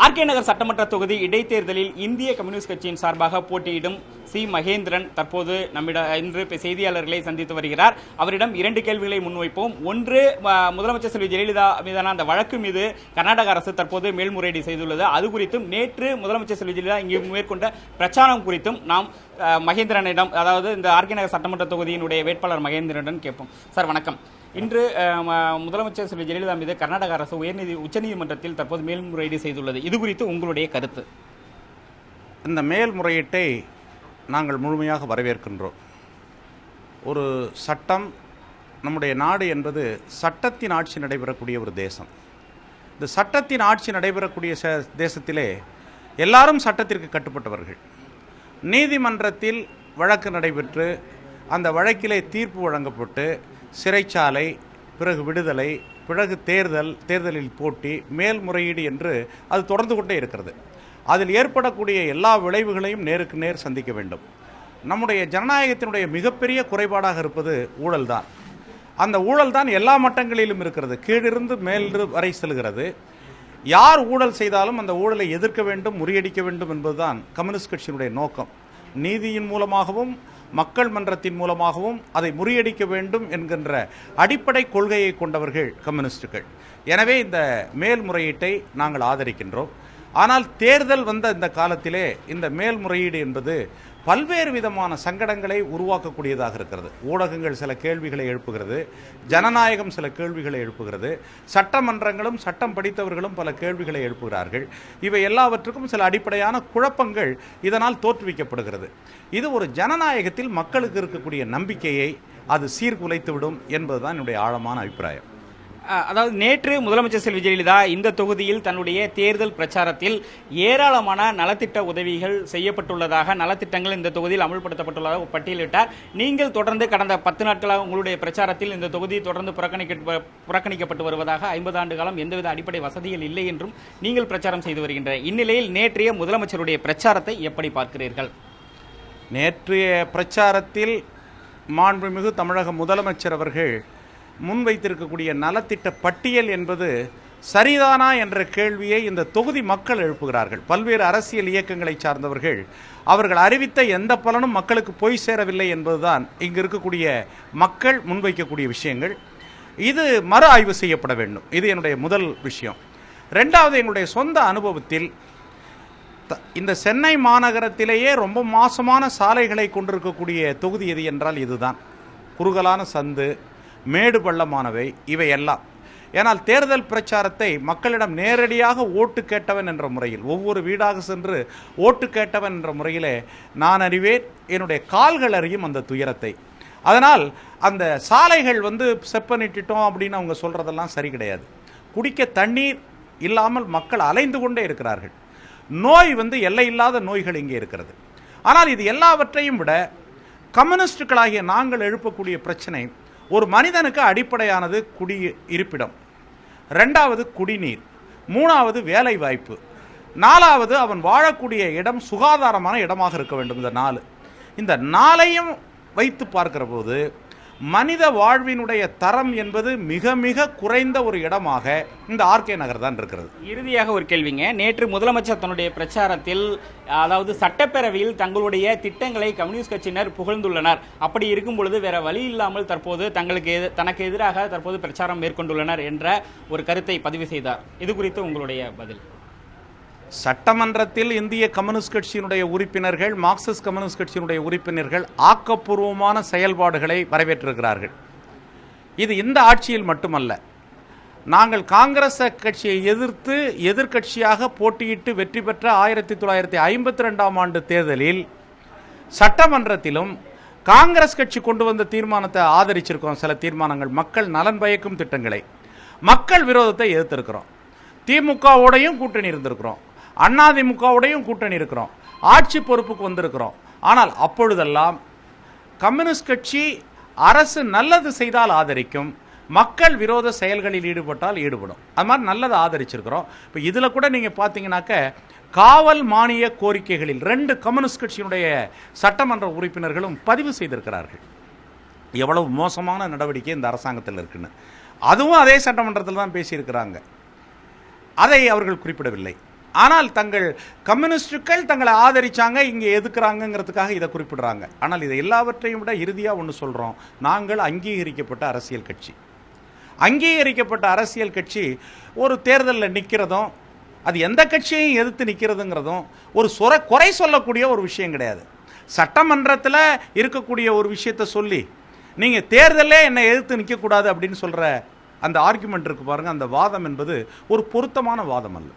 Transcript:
RK நகர் சட்டமன்ற தொகுதி இடைத்தேர்தலில் இந்திய கம்யூனிஸ்ட் கட்சியின் சார்பாக போட்டியிடும் சி மகேந்திரன் தற்போது இன்று செய்தியாளர்களை சந்தித்து வருகிறார். அவரிடம் 2 கேள்விகளை முன்வைப்போம். ஒன்று, முதலமைச்சர் செல்வி ஜெயலலிதா மீதான அந்த வழக்கு மீது கர்நாடக அரசு தற்போது மேல்முறையீடு செய்துள்ளது. அது குறித்தும் நேற்று முதலமைச்சர் செல்வி ஜெயலலிதா இங்கு மேற்கொண்ட பிரச்சாரம் குறித்தும் நாம் மகேந்திரனிடம், அதாவது இந்த ஆர்கே நகர் சட்டமன்ற தொகுதியினுடைய வேட்பாளர் மகேந்திரனிடம் கேட்போம். சார் வணக்கம். இன்று முதலமைச்சர் செல்வி ஜெயலலிதா மீது கர்நாடக அரசு உச்சநீதிமன்றத்தில் தற்போது மேல்முறையீடு செய்துள்ளது. இது குறித்து உங்களுடைய கருத்து? இந்த மேல்முறையீட்டை நாங்கள் முழுமையாக வரவேற்கின்றோம். ஒரு சட்டம், நம்முடைய நாடு என்பது சட்டத்தின் ஆட்சி நடைபெறக்கூடிய ஒரு தேசம். இந்த சட்டத்தின் ஆட்சி நடைபெறக்கூடிய தேசத்திலே எல்லாரும் சட்டத்திற்கு கட்டுப்பட்டவர்கள். நீதிமன்றத்தில் வழக்கு நடைபெற்று அந்த வழக்கிலே தீர்ப்பு வழங்கப்பட்டு சிறைச்சாலை, பிறகு விடுதலை, பிறகு தேர்தலில் போட்டி, மேல்முறையீடு என்று அது தொடர்ந்து கொண்டே இருக்கிறது. அதில் ஏற்படக்கூடிய எல்லா விளைவுகளையும் நேருக்கு நேர் சந்திக்க வேண்டும். நம்முடைய ஜனநாயகத்தினுடைய மிகப்பெரிய குறைபாடாக இருப்பது ஊழல் தான். அந்த ஊழல் தான் எல்லா மட்டங்களிலும் இருக்கிறது. கீழிருந்து மேல் வரை செல்கிறது. யார் ஊழல் செய்தாலும் அந்த ஊழலை எதிர்க்க வேண்டும், முறியடிக்க வேண்டும் என்பதுதான் கம்யூனிஸ்ட் கட்சியினுடைய நோக்கம். நீதியின் மூலமாகவும் மக்கள் மன்றத்தின் மூலமாகவும் அதை முறியடிக்க வேண்டும் என்கின்ற அடிப்படை கொள்கையை கொண்டவர்கள் கம்யூனிஸ்டுகள். எனவே இந்த மேல்முறையீட்டை நாங்கள் ஆதரிக்கின்றோம். ஆனால் தேர்தல் வந்த இந்த காலத்திலே இந்த மேல்முறையீடு என்பது பல்வேறு விதமான சங்கடங்களை உருவாக்கக்கூடியதாக இருக்கிறது. ஊடகங்கள் சில கேள்விகளை எழுப்புகிறது, ஜனநாயகம் சில கேள்விகளை எழுப்புகிறது, சட்டமன்றங்களும் சட்டம் படித்தவர்களும் பல கேள்விகளை எழுப்புகிறார்கள். இவை எல்லாவற்றுக்கும் சில அடிப்படையான குழப்பங்கள் இதனால் தோற்றுவிக்கப்படுகிறது. இது ஒரு ஜனநாயகத்தில் மக்களுக்கு இருக்கக்கூடிய நம்பிக்கையை அது சீர்குலைத்துவிடும் என்பதுதான் என்னுடைய ஆழமான அபிப்பிராயம். அதாவது நேற்று முதலமைச்சர் செல்வி ஜெயலலிதா இந்த தொகுதியில் தன்னுடைய தேர்தல் பிரச்சாரத்தில் ஏராளமான நலத்திட்ட உதவிகள் செய்யப்பட்டுள்ளதாக, நலத்திட்டங்கள் இந்த தொகுதியில் அமல்படுத்தப்பட்டுள்ளதாக பட்டியலிட்டார். நீங்கள் தொடர்ந்து கடந்த 10 நாட்களாக உங்களுடைய பிரச்சாரத்தில் இந்த தொகுதி தொடர்ந்து புறக்கணிக்கப்பட்டு வருவதாக, 50 ஆண்டு காலம் எந்தவித அடிப்படை வசதிகள் இல்லை என்றும் நீங்கள் பிரச்சாரம் செய்து வருகின்ற இந்நிலையில் நேற்றைய முதலமைச்சருடைய பிரச்சாரத்தை எப்படி பார்க்கிறீர்கள்? நேற்றைய பிரச்சாரத்தில் மாண்புமிகு தமிழக முதலமைச்சர் அவர்கள் முன்வைத்திருக்கக்கூடிய நலத்திட்ட பட்டியல் என்பது சரிதானா என்ற கேள்வியை இந்த தொகுதி மக்கள் எழுப்புகிறார்கள். பல்வேறு அரசியல் இயக்கங்களை சார்ந்தவர்கள் அவர்கள் அறிவித்த எந்த பலனும் மக்களுக்கு போய் சேரவில்லை என்பதுதான் இங்கு இருக்கக்கூடிய மக்கள் முன்வைக்கக்கூடிய விஷயங்கள். இது மறு ஆய்வு செய்யப்பட வேண்டும். இது என்னுடைய முதல் விஷயம். ரெண்டாவது, எங்களுடைய சொந்த அனுபவத்தில் இந்த சென்னை மாநகரத்திலேயே ரொம்ப மோசமான சாலைகளை கொண்டிருக்கக்கூடிய தொகுதி எது என்றால் இதுதான். குறுகலான சந்து, மேடு பள்ளமானவை, இவையெல்லாம். ஏனால் தேர்தல் பிரச்சாரத்தை மக்களிடம் நேரடியாக ஓட்டு கேட்டவன் என்ற முறையில், ஒவ்வொரு வீடாக சென்று ஓட்டு கேட்டவன் என்ற முறையிலே நான் அறிவேன், என்னுடைய கால்கள் அறியும் அந்த துயரத்தை. அதனால் அந்த சாலைகள் செப்பனிட்டோம் அப்படின்னு அவங்க சொல்கிறதெல்லாம் சரி கிடையாது. குடிக்க தண்ணீர் இல்லாமல் மக்கள் அலைந்து கொண்டே இருக்கிறார்கள். நோய் எல்லையில்லாத நோய்கள் இங்கே இருக்கிறது. ஆனால் இது எல்லாவற்றையும் விட கம்யூனிஸ்டுகளாகிய நாங்கள் எழுப்பக்கூடிய பிரச்சனை, ஒரு மனிதனுக்கு அடிப்படையானது இருப்பிடம், 2வது குடிநீர், 3வது வேலை வாய்ப்பு, 4வது அவன் வாழக்கூடிய இடம் சுகாதாரமான இடமாக இருக்க வேண்டும். இந்த 4ஐயும் வைத்து பார்க்கிற போது மனித வாழ்வினுடைய தரம் என்பது மிக மிக குறைந்த ஒரு இடமாக இந்த ஆர்கே நகர் தான் இருக்கிறது. இறுதியாக ஒரு கேள்விங்க. நேற்று முதலமைச்சர் தன்னுடைய பிரச்சாரத்தில், அதாவது சட்டப்பேரவையில் தங்களுடைய திட்டங்களை கம்யூனிஸ்ட் கட்சியினர் புகழ்ந்துள்ளனர். அப்படி இருக்கும் பொழுது வேற வழி இல்லாமல் தற்போது தனக்கு எதிராக தற்போது பிரச்சாரம் மேற்கொண்டுள்ளனர் என்ற ஒரு கருத்தை பதிவு செய்தார். இது குறித்து உங்களுடைய பதில்? சட்டமன்றத்தில் இந்திய கம்யூனிஸ்ட் கட்சியினுடைய உறுப்பினர்கள், மார்க்சிஸ்ட் கம்யூனிஸ்ட் கட்சியினுடைய உறுப்பினர்கள் ஆக்கப்பூர்வமான செயல்பாடுகளை வரவேற்றிருக்கிறார்கள். இது இந்த ஆட்சியில் மட்டுமல்ல. நாங்கள் காங்கிரஸ் கட்சியை எதிர்த்து எதிர்கட்சியாக போட்டியிட்டு வெற்றி பெற்ற 1952ஆம் ஆண்டு தேர்தலில் சட்டமன்றத்திலும் காங்கிரஸ் கட்சி கொண்டு வந்த தீர்மானத்தை ஆதரிச்சிருக்கிறோம். சில தீர்மானங்கள் மக்கள் நலன் பயக்கும் திட்டங்களை, மக்கள் விரோதத்தை எதிர்த்திருக்கிறோம். திமுகவோடையும் கூட்டணி இருந்திருக்கிறோம், அதிமுகவோடையும் கூட்டணி இருக்கிறோம், ஆட்சி பொறுப்புக்கு வந்திருக்கிறோம். ஆனால் அப்பொழுதெல்லாம் கம்யூனிஸ்ட் கட்சி அரசு நல்லது செய்தால் ஆதரிக்கும், மக்கள் விரோத செயல்களில் ஈடுபட்டால் ஈடுபடும். அது மாதிரி நல்லதை ஆதரிச்சிருக்கிறோம். இப்போ இதில் கூட நீங்கள் பார்த்தீங்கன்னாக்க காவல் மானிய கோரிக்கைகளில் 2 கம்யூனிஸ்ட் கட்சியினுடைய சட்டமன்ற உறுப்பினர்களும் பதிவு செய்திருக்கிறார்கள். எவ்வளவு மோசமான நடவடிக்கை இந்த அரசாங்கத்தில் இருக்குன்னு. அதுவும் அதே சட்டமன்றத்தில் தான் பேசியிருக்கிறாங்க. அதை அவர்கள் குறிப்பிடவில்லை. ஆனால் தங்கள் கம்யூனிஸ்டுகள் தங்களை ஆதரிச்சாங்க, இங்கே எதுக்குறாங்கிறதுக்காக இதை குறிப்பிடுறாங்க. ஆனால் இதை எல்லாவற்றையும் விட இறுதியாக ஒன்று சொல்கிறோம், நாங்கள் அங்கீகரிக்கப்பட்ட அரசியல் கட்சி. அங்கீகரிக்கப்பட்ட அரசியல் கட்சி ஒரு தேர்தலில் நிற்கிறதும் அது எந்த கட்சியையும் எதிர்த்து நிற்கிறதுங்கிறதும் ஒரு குறை சொல்லக்கூடிய ஒரு விஷயம் கிடையாது. சட்டமன்றத்தில் இருக்கக்கூடிய ஒரு விஷயத்தை சொல்லி நீங்கள் தேர்தலே என்னை எதிர்த்து நிற்கக்கூடாது அப்படின்னு சொல்கிற அந்த ஆர்குமெண்ட் இருக்கு பாருங்கள், அந்த வாதம் என்பது ஒரு பொருத்தமான வாதம் அல்ல.